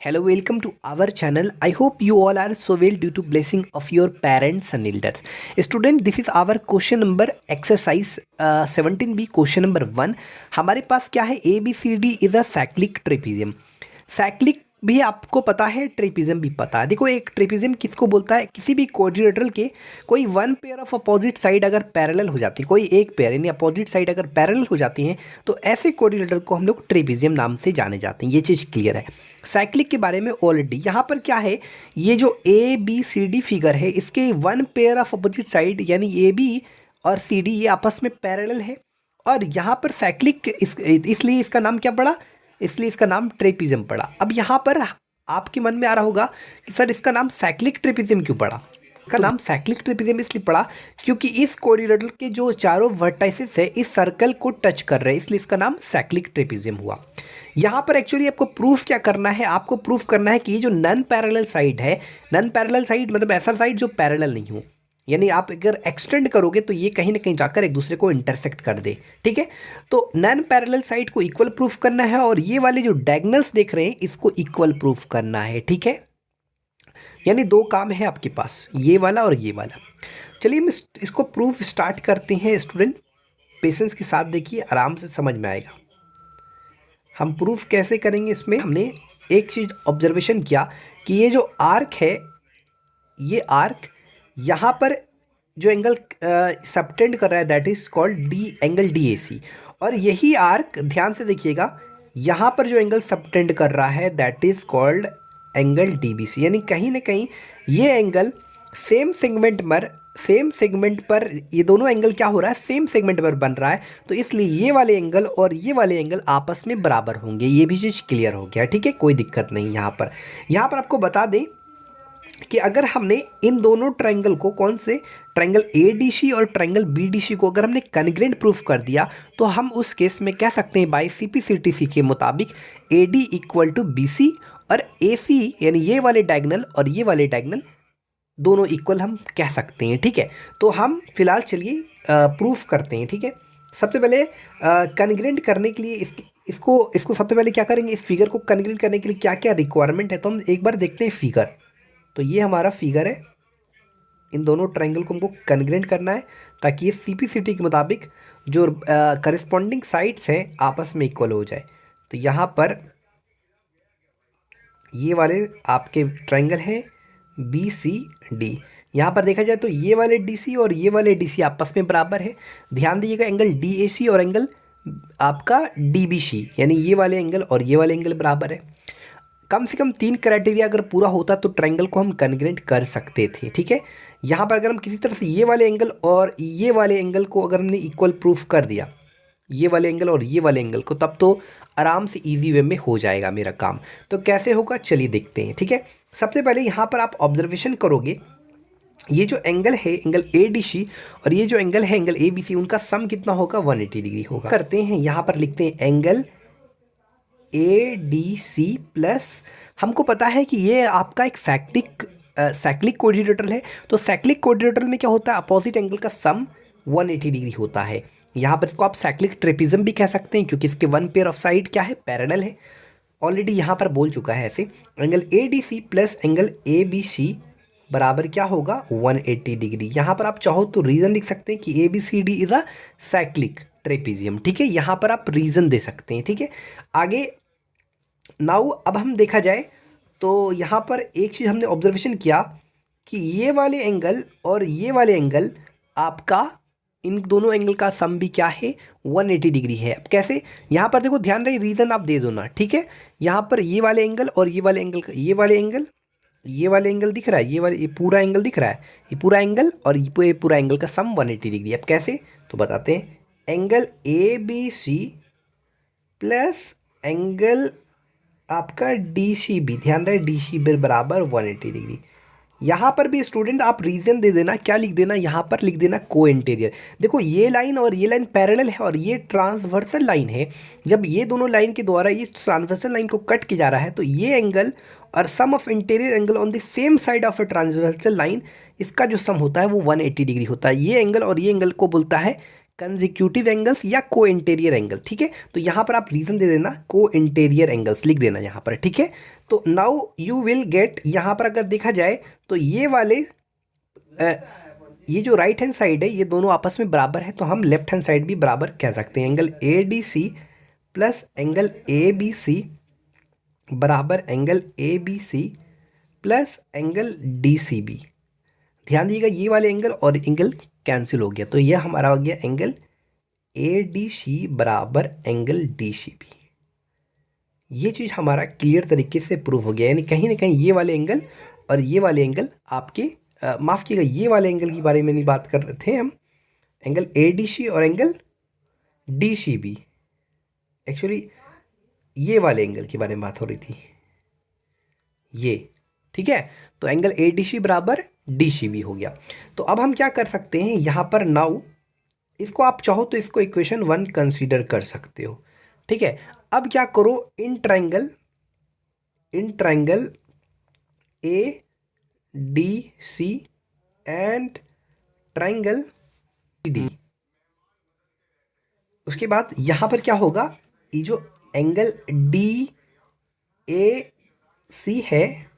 Hello, welcome to our channel. I hope you all are so well due to blessing of your parents and elders. Student, this is our question number exercise 17B question number 1. हमारे पास क्या है ABCD is a cyclic trapezium. Cyclic भी आपको पता है, trapezium भी पता है. देखो एक ट्रेपिज्म किसको बोलता है, किसी भी क्वाड्रिलेटरल के कोई one pair of opposite side अगर पैरेलल हो जाती है, कोई एक पेयर यानी अपोजिट साइड अगर पैरेलल हो जाती हैं तो ऐसे क्वाड्रिलेटरल को हम लोग ट्रेपिज्म नाम से जाने जाते हैं. ये चीज़ क्लियर है. साइक्लिक के बारे में ऑलरेडी यहाँ पर क्या है, ये जो A B C D figure है इसके one pair of opposite side यानी ए बी और सी डी ये आपस में पैरेलल है. और यहाँ पर साइक्लिक इसलिए इसका नाम क्या पड़ा, इसलिए इसका नाम ट्रेपिज्म पड़ा. अब यहाँ पर आपके मन में आ रहा होगा कि सर इसका नाम साइक्लिक ट्रेपिज्म क्यों पड़ा. इसका नाम साइक्लिक ट्रेपिज्म इसलिए पड़ा क्योंकि इस क्वाड्रिलेटरल के जो चारों वर्टाइसेस है इस सर्कल को टच कर रहे हैं, इसलिए इसका नाम साइक्लिक ट्रेपिज्म हुआ. यहाँ पर एक्चुअली आपको प्रूफ क्या करना है, आपको प्रूफ करना है कि ये जो नन पैरेलल साइड है, नन पैरेलल साइड मतलब ऐसा साइड जो पैरेलल नहीं हो, यानी आप अगर एक्सटेंड करोगे तो ये कहीं ना कहीं जाकर एक दूसरे को इंटरसेक्ट कर दे. ठीक है, तो नन पैरेलल साइड को इक्वल प्रूफ करना है और ये वाले जो डायगोनल्स देख रहे हैं इसको इक्वल प्रूफ करना है. ठीक है, यानी दो काम है आपके पास, ये वाला और ये वाला. चलिए हम इसको प्रूफ स्टार्ट करते हैं. स्टूडेंट पेशेंस के साथ देखिए, आराम से समझ में आएगा. हम प्रूफ कैसे करेंगे, इसमें हमने एक चीज़ ऑब्जर्वेशन किया कि ये जो आर्क है, ये आर्क यहाँ पर जो एंगल सबटेंड कर रहा है that is called the angle D A C. और यही आर्क ध्यान से देखिएगा, यहाँ पर जो एंगल सबटेंड कर रहा है that is called angle D B C. यानी कहीं ना कहीं ये एंगल सेम सेगमेंट पर ये दोनों एंगल क्या हो रहा है, सेम सेगमेंट पर बन रहा है. तो इसलिए ये वाले एंगल और ये वाले एंगल आपस में बराबर होंगे. ये भी चीज़ क्लियर हो गया. ठीक है, कोई दिक्कत नहीं. यहाँ पर आपको बता दें कि अगर हमने इन दोनों ट्रायंगल को, कौन से ट्रायंगल ए डी सी और ट्रायंगल बी डी सी को अगर हमने कॉन्ग्रुएंट प्रूफ कर दिया तो हम उस केस में कह सकते हैं by C P C T C के मुताबिक A D equal to B C और ए सी यानी ये वाले डायगोनल और ये वाले डायगोनल दोनों इक्वल हम कह सकते हैं. ठीक है, तो हम फिलहाल चलिए प्रूफ करते हैं. ठीक है, सबसे पहले कॉन्ग्रुएंट करने के लिए इसको सबसे पहले क्या करेंगे, इस फिगर को कॉन्ग्रुएंट करने के लिए क्या क्या रिक्वायरमेंट है तो हम एक बार देखते हैं फिगर. तो ये हमारा फिगर है, इन दोनों ट्रायंगल को हमको कॉन्ग्रुएंट करना है ताकि ये सी पी सी टी के मुताबिक जो करस्पॉन्डिंग साइड्स हैं आपस में इक्वल हो जाए. तो यहाँ पर ये वाले आपके ट्रायंगल हैं बी सी डी. यहाँ पर देखा जाए तो ये वाले डी सी और ये वाले डी सी आपस में बराबर है. ध्यान दीजिएगा, एंगल डी ए सी और एंगल आपका डी बी सी यानी ये वाले एंगल और ये वाले एंगल बराबर है. कम से कम 3 क्राइटेरिया अगर पूरा होता तो ट्रायंगल को हम कॉन्ग्रुएंट कर सकते थे. ठीक है, यहाँ पर अगर हम किसी तरह से ये वाले एंगल और ये वाले एंगल को अगर हमने इक्वल प्रूफ कर दिया, ये वाले एंगल और ये वाले एंगल को, तब तो आराम से इजी वे में हो जाएगा मेरा काम. तो कैसे होगा चलिए देखते हैं. ठीक है, सबसे पहले यहाँ पर आप ऑब्जर्वेशन करोगे, ये जो एंगल है एंगल ए डी सी और ये जो एंगल है एंगल ए बी सी, उनका सम कितना होगा, 180 डिग्री होगा. करते हैं, यहाँ पर लिखते हैं angle A D C plus, हमको पता है कि ये आपका एक साइक्लिक क्वाड्रिलेटरल है. तो साइक्लिक क्वाड्रिलेटरल में क्या होता है, अपोजिट एंगल का सम 180 डिग्री होता है. यहाँ पर इसको आप साइक्लिक ट्रेपिज्म भी कह सकते हैं क्योंकि इसके वन पेयर ऑफ साइड क्या है, पैरेलल है. ऑलरेडी यहाँ पर बोल चुका है ऐसे. Angle A D C plus angle A B C बराबर क्या होगा, 180 डिग्री. यहाँ पर आप चाहो तो रीज़न लिख सकते हैं कि A B C D is a cyclic trapezium. ठीक है, यहाँ पर आप रीज़न दे सकते हैं. ठीक है, आगे नाउ अब हम देखा जाए तो यहाँ पर एक चीज़ हमने ऑब्जर्वेशन किया कि ये वाले एंगल और ये वाले एंगल आपका, इन दोनों एंगल का सम भी क्या है, 180 डिग्री है. अब कैसे, यहाँ पर देखो ध्यान रहे, रीज़न आप दे दो ना. ठीक है, यहाँ पर ये वाले एंगल और ये वाले एंगल का, ये वाले एंगल दिख रहा है, ये पूरा एंगल दिख रहा है, ये पूरा एंगल और ये पूरा एंगल का सम 180 डिग्री. अब कैसे, तो बताते हैं. Angle A B C plus angle आपका डी सी बी, ध्यान रहे डी सी बी बराबर 180 डिग्री. यहाँ पर भी स्टूडेंट आप रीजन दे देना, क्या लिख देना, यहाँ पर लिख देना को इंटीरियर. देखो ये लाइन और ये लाइन पैरेलल है और ये ट्रांसवर्सल लाइन है. जब ये दोनों लाइन के द्वारा इस ट्रांसवर्सल लाइन को कट किया जा रहा है तो ये एंगल और sum of interior angle on the same side of a transversal line, इसका जो सम होता है वो 180 डिग्री होता है. ये एंगल और ये एंगल को बोलता है कंजिक्यूटिव एंगल्स या को इंटीरियर एंगल. ठीक है, तो यहाँ पर आप रीजन दे देना, को इंटीरियर एंगल्स लिख देना यहाँ पर. ठीक है, तो नाउ यू विल गेट, यहाँ पर अगर देखा जाए तो ये वाले ये जो राइट हैंड साइड है ये दोनों आपस में बराबर है, तो हम लेफ्ट हैंड साइड भी बराबर कह सकते हैं। Angle A D C plus angle A B C बराबर angle A B C plus angle D C B. ध्यान दीजिएगा ये वाले एंगल और एंगल कैंसिल हो गया, तो यह हमारा हो गया एंगल ए डी सी बराबर एंगल डी सी बी। ये चीज़ हमारा क्लियर तरीके से प्रूव हो गया, यानी कहीं ना कहीं ये वाले एंगल और ये वाले एंगल आपके माफ़ कीजिएगा, ये वाले एंगल की बारे में नहीं बात कर रहे थे हम, एंगल ए डी सी और angle D C B, actually ये वाले एंगल के बारे में बात हो रही थी ये, ठीक है। तो एंगल ए डी सी बराबर डी सी बी हो गया। तो अब हम क्या कर सकते हैं यहाँ पर, नाउ इसको आप चाहो तो इसको इक्वेशन 1 कंसीडर कर सकते हो, ठीक है। अब क्या करो, in triangle A D C and triangle D, उसके बाद यहां पर क्या होगा, ये जो एंगल डी ए सी है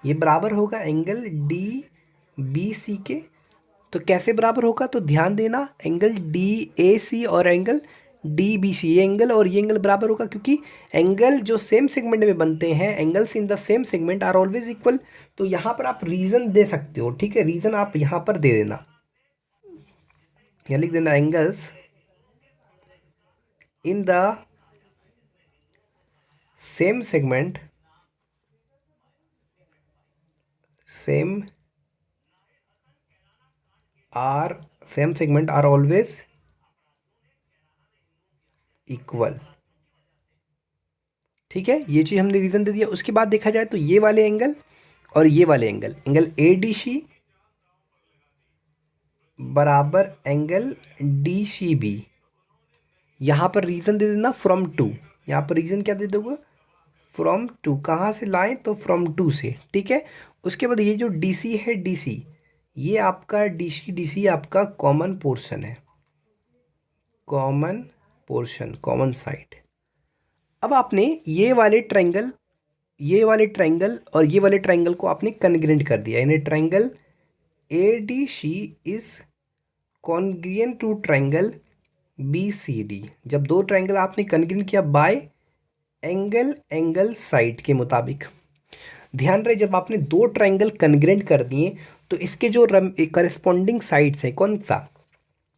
ये बराबर होगा एंगल डी बी सी के। तो कैसे बराबर होगा, तो ध्यान देना, एंगल डी ए सी और एंगल डी बी सी, ये एंगल और ये एंगल बराबर होगा, क्योंकि एंगल जो सेम सेगमेंट में बनते हैं, angles in the same segment are always equal. तो यहाँ पर आप रीजन दे सकते हो, ठीक है, रीजन आप यहाँ पर दे देना, या लिख देना angles in the same segment are always equal, ठीक है। ये चीज़ हमने रीज़न दे दिया। उसके बाद देखा जाए तो ये वाले एंगल और ये वाले angle, angle A D C बराबर एंगल डी सी बी, यहाँ पर रीज़न दे देना फ्रॉम टू, यहाँ पर रीज़न क्या दे दोगे, फ्रॉम टू, कहाँ से लाएं, तो फ्रॉम टू से, ठीक है। उसके बाद ये जो डी सी है, डी सी ये आपका डी सी आपका कॉमन पोर्शन है, कॉमन पोर्शन, कॉमन साइड। अब आपने ये वाले ट्रायंगल और ये वाले ट्रायंगल को आपने कॉन्ग्रुएंट कर दिया, यानी triangle A D C is congruent to triangle B C D. जब दो ट्रायंगल आपने कॉन्ग्रुएंट किया बाय एंगल साइड के मुताबिक, ध्यान रहे जब आपने दो ट्रायंगल कॉन्ग्रुएंट कर दिए तो इसके जो करस्पॉन्डिंग साइड्स हैं, कौन सा,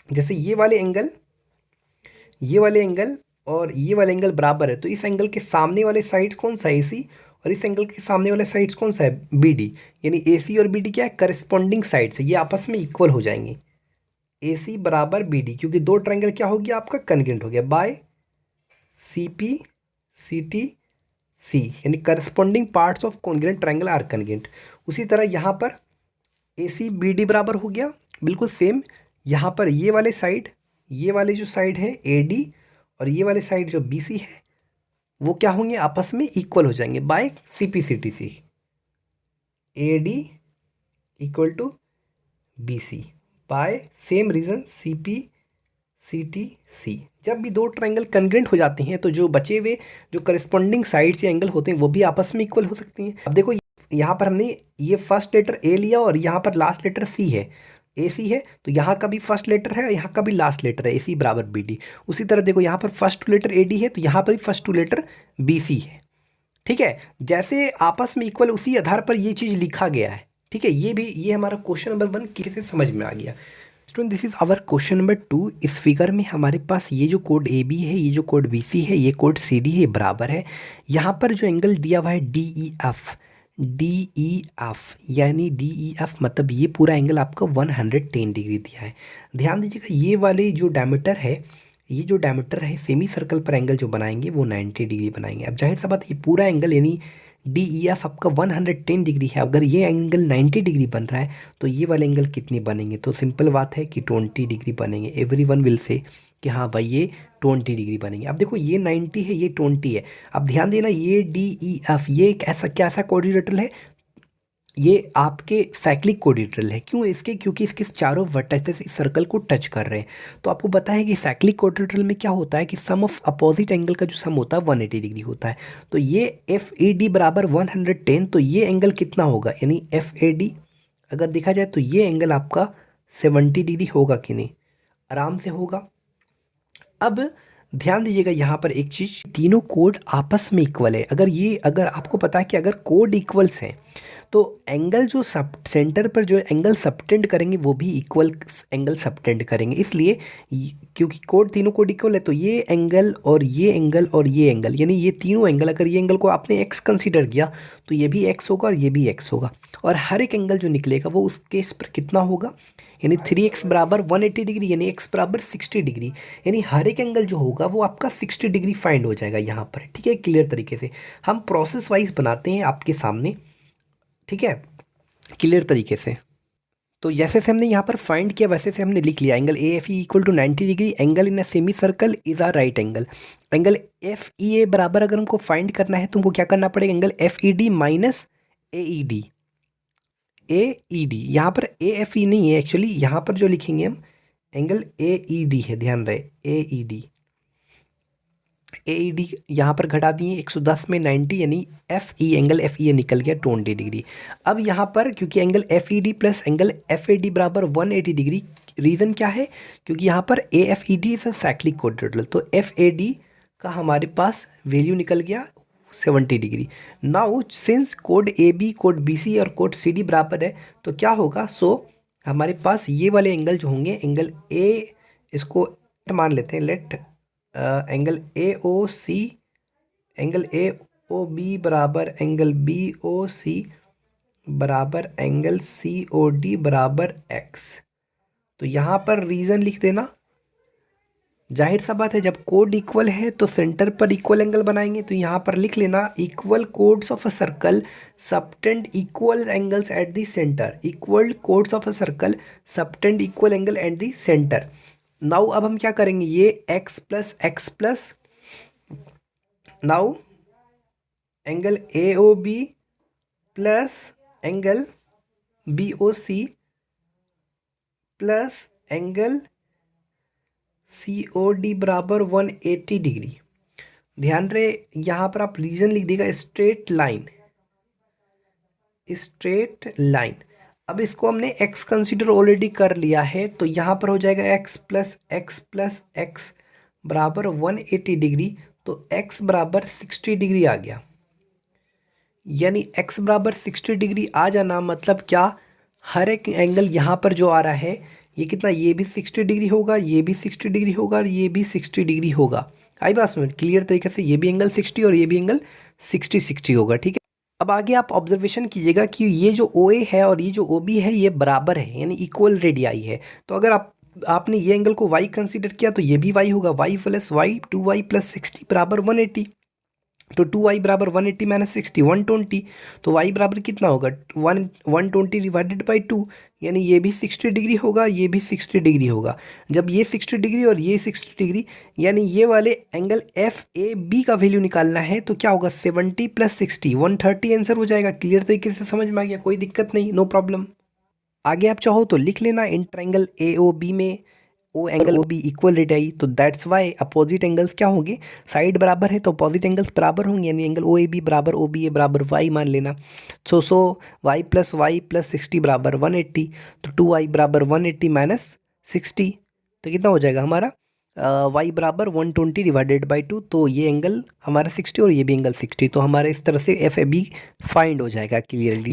जैसे ये वाले एंगल और ये वाले एंगल बराबर है, तो इस एंगल के सामने वाले साइड कौन सा है, AC, और इस एंगल के सामने वाले साइड कौन सा है, BD। यानी AC और BD क्या है, करस्पॉन्डिंग साइड्स है, ये आपस में इक्वल हो जाएंगे, AC बराबर BD, क्योंकि दो ट्रायंगल क्या हो गया आपका, कॉन्ग्रुएंट हो गया बाय CP CT C, यानी corresponding parts of congruent triangle are congruent. उसी तरह यहाँ पर AC BD बराबर हो गया, बिल्कुल सेम। यहाँ पर ये वाले जो साइड है AD और ये वाले साइड जो BC है वो क्या होंगे, आपस में इक्वल हो जाएंगे by CP CT C, AD equal to BC by same reason CP CT C। जब भी दो ट्रायंगल कॉन्ग्रुएंट हो जाते हैं तो जो बचे हुए जो करस्पॉन्डिंग साइड्स या एंगल होते हैं वो भी आपस में इक्वल हो सकती हैं। अब देखो यहाँ पर हमने ये फर्स्ट लेटर A लिया और यहाँ पर लास्ट लेटर C है, AC है, तो यहाँ का भी फर्स्ट लेटर है, यहाँ का भी लास्ट लेटर है, AC बराबर BD। उसी तरह देखो यहाँ पर फर्स्ट टू लेटर AD है तो यहाँ पर भी फर्स्ट टू लेटर BC है, ठीक है। जैसे आपस में इक्वल उसी आधार पर ये चीज़ लिखा गया है, ठीक है। ये हमारा क्वेश्चन नंबर 1 किसी समझ में आ गया। Student this is our question number 2। इस फिगर में हमारे पास ये जो कोड AB है, ये जो कोड BC है, ये कोड CD है, बराबर है। यहाँ पर जो एंगल दिया हुआ है DEF, यानी DEF मतलब ये पूरा एंगल आपका 110 डिग्री दिया है। ध्यान दीजिएगा ये वाले जो डायमीटर है, सेमी सर्कल पर एंगल जो बनाएंगे वो 90 डिग्री बनाएंगे। अब जाहिर सा बात ये पूरा एंगल यानी DEF आपका 110 डिग्री है, अगर ये एंगल 90 डिग्री बन रहा है तो ये वाले एंगल कितने बनेंगे, तो सिंपल बात है कि 20 डिग्री बनेंगे। एवरीवन विल से कि हाँ भाई ये 20 डिग्री बनेंगे। अब देखो ये 90 है, ये 20 है। अब ध्यान देना ये DEF ये एक ऐसा कोऑर्डिनेटर है, ये आपके साइक्लिक कोडिट्रल है। क्यों इसके? क्योंकि इसके चारों वर्टिसेस इस सर्कल को टच कर रहे हैं। तो आपको पता है कि साइक्लिक कोडिट्रल में क्या होता है कि सम ऑफ अपोजिट एंगल का जो सम होता है 180 डिग्री होता है। तो ये एफ ए डी बराबर 110, तो ये एंगल कितना होगा, यानी एफ ए डी अगर देखा जाए तो ये एंगल आपका 70 डिग्री होगा कि नहीं? आराम से होगा। अब ध्यान दीजिएगा यहाँ पर एक चीज़, तीनों कोड आपस में इक्वल है। अगर आपको पता है कि अगर कोड इक्वल्स हैं तो एंगल जो सब सेंटर पर जो एंगल सबटेंड करेंगे वो भी इक्वल एंगल सबटेंड करेंगे। इसलिए क्योंकि तीनों कोड इक्वल है तो ये एंगल और ये एंगल और ये एंगल, यानी ये तीनों एंगल, अगर ये एंगल को आपने एक्स कंसीडर किया तो ये भी एक्स होगा और ये भी एक्स होगा। और हर एक एंगल जो निकलेगा वो उस केस पर कितना होगा, यानी 3x बराबर 180 डिग्री, यानी x बराबर 60 डिग्री, यानी हर एक एंगल जो होगा वो आपका 60 डिग्री फाइंड हो जाएगा यहाँ पर। ठीक है, क्लियर तरीके से हम प्रोसेस वाइज बनाते हैं आपके सामने। ठीक है, क्लियर तरीके से। तो जैसे से हमने यहाँ पर फाइंड किया वैसे से हमने लिख लिया, angle A F E equal to 90 degree, angle in a semi circle is a right angle. Angle F E A बराबर अगर हमको फाइंड करना है तो हमको क्या करना पड़ेगा, angle F E D minus A E D. A E D यहाँ पर ए एफ ई नहीं है एक्चुअली, यहाँ पर जो लिखेंगे हम एंगल ए ई डी है, ध्यान रहे ए E D. A E D यहाँ पर घटा दिए 110 में 90, यानी F E angle F E A निकल गया 20 डिग्री। अब यहाँ पर क्योंकि angle F E D plus angle F A D बराबर 180 डिग्री, रीज़न क्या है, क्योंकि यहाँ पर A F E D is a cyclic quadrilateral, तो एफ ए डी का हमारे पास वैल्यू निकल गया 70 डिग्री। नाउ सिंस कोड ए बी, कोड बी सी और कोड सी डी बराबर है तो क्या होगा, सो हमारे पास ये वाले एंगल जो होंगे, एंगल ए, इसको मान लेते हैं let angle A O C, angle A O B बराबर एंगल बी ओ सी बराबर एंगल सी ओ डी बराबर एक्स। तो यहाँ पर रीज़न लिख देना। जाहिर सा बात है जब कोड इक्वल है तो सेंटर पर इक्वल एंगल बनाएंगे, तो यहाँ पर लिख लेना equal chords of a circle subtend equal angles at the centre. Equal chords of a circle subtend equal angle at the centre. Now अब हम क्या करेंगे, ये x plus now angle A O B plus angle B O C plus angle C O D बराबर 180 degree. ध्यान रहे यहाँ पर आप रीजन लिख देगा स्ट्रेट लाइन, स्ट्रेट लाइन। अब इसको हमने x कंसीडर ऑलरेडी कर लिया है तो यहाँ पर हो जाएगा x प्लस एक्स बराबर 180 डिग्री, तो x बराबर 60 डिग्री आ गया। यानी x बराबर 60 डिग्री आ जाना मतलब क्या, हर एक एंगल यहाँ पर जो आ रहा है ये कितना, ये भी 60 डिग्री होगा, ये भी 60 डिग्री होगा और ये भी 60 डिग्री होगा। आई बात समझ क्लियर तरीके से, ये भी एंगल 60 और ये भी एंगल 60 होगा। ठीक है, अब आगे आप ऑब्जर्वेशन कीजिएगा कि ये जो ओ ए है और ये जो ओ बी है ये बराबर है, यानी इक्वल रेडियाई है। तो अगर आपने ये एंगल को y कंसीडर किया तो ये भी y होगा, y plus Y 2y plus 60 बराबर 180। तो 2y बराबर 180 माइनस 60 120, तो y बराबर कितना होगा 120 डिवाइडेड बाई 2, यानी ये भी 60 डिग्री होगा, ये भी 60 डिग्री होगा। जब ये 60 डिग्री और ये 60 डिग्री, यानी ये वाले एंगल एफ ए बी का वैल्यू निकालना है तो क्या होगा 70 प्लस 60 130 आंसर हो जाएगा। क्लियर तरीके से समझ में आ गया, कोई दिक्कत नहीं, नो प्रॉब्लम। आगे आप चाहो तो लिख लेना इन ट्रायंगल ए ओ बी में O angle O B equal radii, तो दैट्स वाई अपोजिट एंगल्स क्या होंगे, साइड बराबर है तो अपोजिट एंगल्स बराबर होंगे, यानी एंगल ओ ए बी बराबर ओ बी ए बराबर वाई मान लेना। सो वाई प्लस 60 बराबर 180, तो 2y बराबर 180 माइनस 60, तो कितना हो जाएगा हमारा y बराबर 120 डिवाइडेड बाई 2, तो ये एंगल हमारा 60 और ये भी एंगल 60, तो हमारा इस तरह से एफ ए बी फाइंड हो जाएगा क्लियरली।